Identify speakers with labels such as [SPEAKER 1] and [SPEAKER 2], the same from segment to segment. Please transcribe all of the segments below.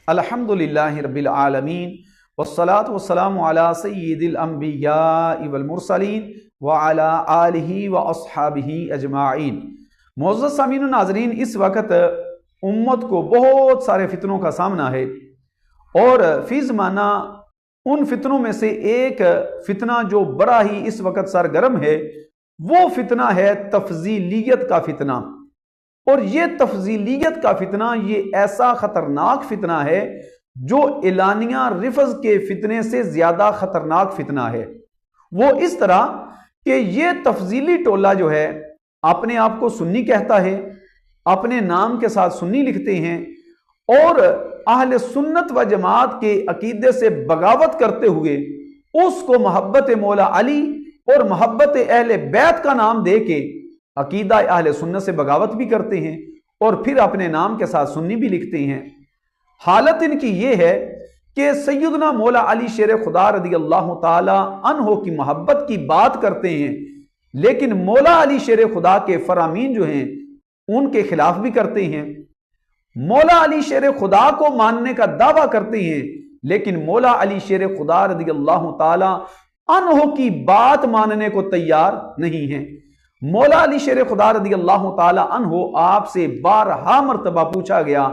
[SPEAKER 1] अल्हम्दुलिल्लाहि रब्बिल आलमीन वस्सलातु वस्सलामु अला सय्यिदिल अंबियाइ वल मुरसलीन व अला आलिहि व अस्हाबिहि अजमाइन। मुअज़्ज़ज़ सामीन नाज़रीन, इस वक्त उम्मत को बहुत सारे फितनों का सामना है और फी ज़माना उन फितनों में से एक फितना जो बड़ा ही इस वक्त सरगर्म है वो फितना है तफजीलियत का फितना। और ये तफजीलियत का फितना ये ऐसा खतरनाक फितना है जो एलानिया रिफज के फितने से ज्यादा खतरनाक फितना है। वो इस तरह कि ये तफजीली टोला जो है अपने आप को सुन्नी कहता है, अपने नाम के साथ सुन्नी लिखते हैं और अहले सुन्नत व जमात के अकीदे से बगावत करते हुए उसको मोहब्बत मौला अली और मोहब्बत अहले बैत का नाम दे के अकीदा अहले सुन्नत से बगावत भी करते हैं और फिर अपने नाम के साथ सुन्नी भी लिखते हैं। हालत इनकी ये है कि सैयदना मौला अली शेर खुदा रज़ी अल्लाह ताला अन्हो की मोहब्बत की बात करते हैं, लेकिन मौला अली शेर खुदा के फरामीन जो हैं उनके खिलाफ भी करते हैं। मौला अली शेर खुदा को मानने का दावा करते हैं, लेकिन मौला अली शेर खुदा रज़ी अल्लाह ताला अन्हो की बात मानने को तैयार नहीं है। मौला अली शेर खुदा रज़ी अल्लाह ताला अन्हो आपसे 12 मरतबा पूछा गया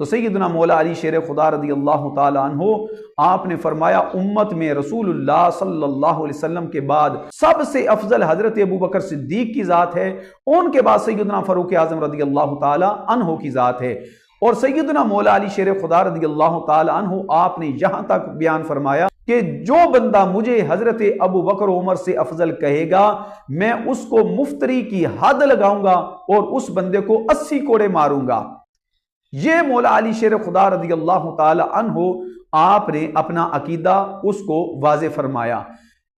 [SPEAKER 1] तो सैयदना मौला अली शेर खुदा रज़ी अल्लाह ताला अन्हो आपने फरमाया, उम्मत में रसूलुल्लाह सल्लल्लाहु अलैहि वसल्लम के बाद सबसे अफजल हजरत अबू बकर सिद्दीक की जात है, उनके बाद सैयदना फारूक आज़म रज़ी अल्लाह ताला अन्हो की जात है। और सैयदना मौला अली शेर खुदा रज़ी अल्लाह ताला अन्हो आपने यहां तक बयान फरमाया कि जो बंदा मुझे हजरत अबू बकर उमर से अफजल कहेगा मैं उसको मुफ्तरी की हद लगाऊंगा और उस बंदे को 80 कोड़े मारूंगा। ये मौला अली शेर खुदा रज़ी अल्लाह ताला अन्हो आपने अपना अकीदा उसको वाज़े फरमाया।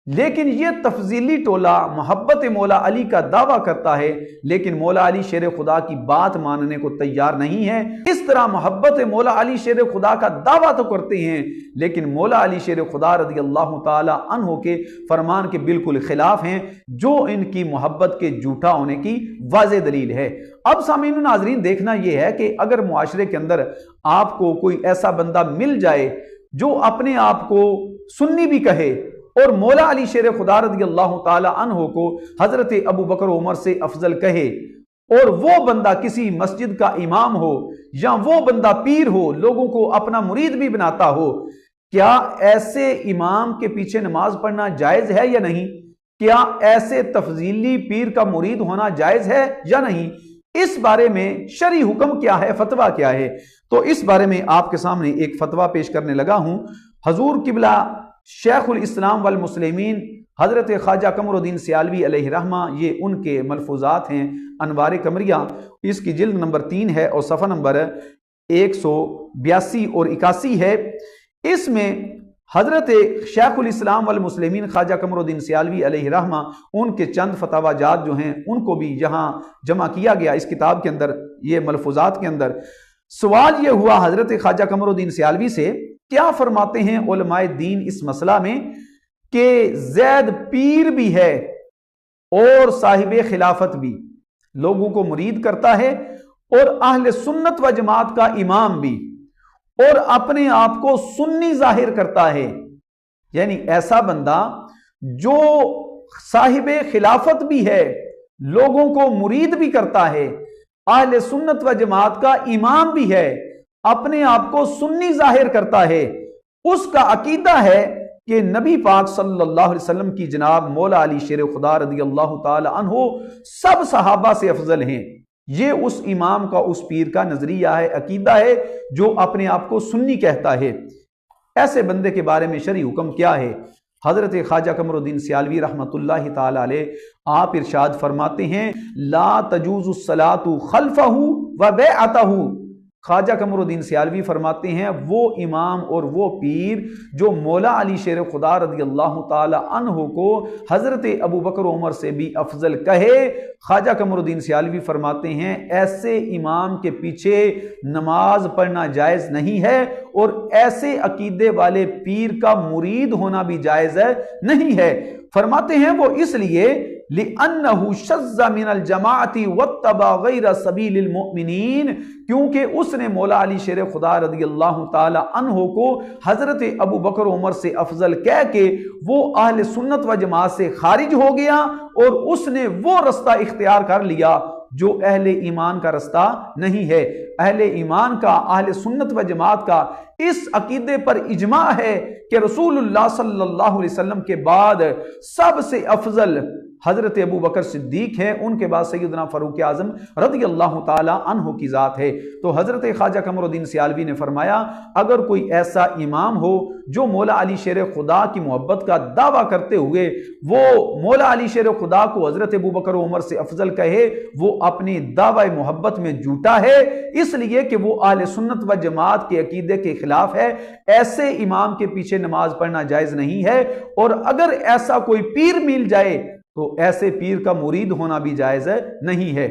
[SPEAKER 1] लेकिन ये तफजीली टोला मोहब्बत मौला अली का दावा करता है, लेकिन मौला अली शेर खुदा की बात मानने को तैयार नहीं है। इस तरह मोहब्बत मौला अली शेर खुदा का दावा तो करते हैं, लेकिन मौला अली शेर खुदा रज़ी अल्लाह ताला अन्हो के फरमान के बिल्कुल खिलाफ हैं, जो इनकी मोहब्बत के झूठा होने की वाज़े दलील है। अब सामीन नाज़रीन, देखना यह है कि अगर मुआशरे के अंदर आपको कोई ऐसा बंदा मिल जाए जो अपने आप को सुन्नी भी कहे और मौला अली शेर खुदा रज़ी अल्लाह ताला अन्हो को हजरत अबू बकर उमर से अफजल कहे और वो बंदा किसी मस्जिद का इमाम हो या वो बंदा पीर हो, लोगों को अपना मुरीद भी बनाता हो, क्या ऐसे इमाम के पीछे नमाज पढ़ना जायज है या नहीं? क्या ऐसे तफजीली पीर का मुरीद होना जायज है या नहीं? इस बारे में शरई हुक्म क्या है, फतवा क्या है? तो इस बारे में आपके सामने एक फतवा पेश करने लगा हूं। हजूर किबला शेखुल इस्लाम वल मुस्लिमीन हजरत ख्वाजा कमरुद्दीन सियालवी अलैहि रहमा, ये उनके मलफूजात हैं अनवार कमरिया, इसकी जिल्द नंबर 3 है और सफ़ा नंबर 182 और 81 है। इसमें हजरत शेखुल इस्लाम वल मुस्लिमीन ख्वाजा कमरुद्दीन सियालवी अलैहि रहमा उनके चंद फतवाजात जो हैं उनको भी यहाँ जमा किया गया इस किताब के अंदर, ये मलफूजात के अंदर। सवाल ये हुआ हजरत ख्वाजा कमरुद्दीन सियालवी से, क्या फरमाते हैं उलमाए दीन इस मसला में कि जैद पीर भी है और साहिब खिलाफत भी, लोगों को मुरीद करता है और अहले सुन्नत व जमात का इमाम भी, और अपने आप को सुन्नी जाहिर करता है। यानी ऐसा बंदा जो साहिब खिलाफत भी है, लोगों को मुरीद भी करता है, अहले सुन्नत व जमात का इमाम भी है, अपने आप को सुन्नी जाहिर करता है, उसका अकीदा है कि नबी पाक सल्लल्लाहु अलैहि वसल्लम की जनाब मौला अली शेर खुदा रज़ी अल्लाह ताला अन्हो सब सहाबा से अफजल हैं। ये उस इमाम का, उस पीर का नजरिया है, अकीदा है, जो अपने आप को सुन्नी कहता है। ऐसे बंदे के बारे में शरई हुक्म क्या है? हजरत ख्वाजा कमरुद्दीन सियालवी रहमतुल्लाहि ताला अलैह आप इरशाद फरमाते हैं, ला तजूज़ु सलातु खल्फहु व बैअतहु। ख्वाजा कमरुद्दीन सियालवी फरमाते हैं, वो इमाम और वो पीर जो मौला अली शेर खुदा रज़ी अल्लाह ताला अन्हो को हजरत अबू बकर उमर से भी अफजल कहे, ख्वाजा कमरुद्दीन सियालवी फरमाते हैं ऐसे इमाम के पीछे नमाज पढ़ना जायज नहीं है और ऐसे अकीदे वाले पीर का मुरीद होना भी जायज है नहीं है। फरमाते हैं वो इसलिए لِأَنَّهُ شَذَّ مِنَ الْجَمَاعَةِ وَاتَّبَعَ غَيْرَ سَبِيلِ الْمُؤْمِنِينَ، کیونکہ اس نے مولا علی شیر خدا رضی اللہ تعالی عنہ کو حضرت ابو بکر و عمر سے افضل کہہ کے وہ اہل سنت و جماعت سے خارج ہو گیا، اور اس نے وہ رستہ اختیار کر لیا جو اہل ایمان کا رستہ نہیں ہے۔ اہل ایمان کا، اہل سنت و جماعت کا اس عقیدے پر اجماع ہے کہ رسول اللہ صلی اللہ علیہ وسلم کے بعد سب سے افضل حضرت ابو بکر صدیق ہیں، ان کے بعد سیدنا فاروق اعظم رضی اللہ تعالی عنہ کی ذات ہے۔ تو حضرت خواجہ قمر الدین سیالوی نے فرمایا اگر کوئی ایسا امام ہو جو مولا علی شیر خدا کی محبت کا دعویٰ کرتے ہوئے وہ مولا علی شیر خدا کو حضرت ابو بکر و عمر سے افضل کہے، وہ اپنی دعوی محبت میں جھوٹا ہے، اس لیے کہ وہ اہل سنت و جماعت کے عقیدے کے خلاف ہے۔ ایسے امام کے پیچھے نماز پڑھنا جائز نہیں ہے، اور اگر ایسا کوئی پیر مل جائے تو ایسے پیر کا مرید ہونا بھی جائز نہیں ہے۔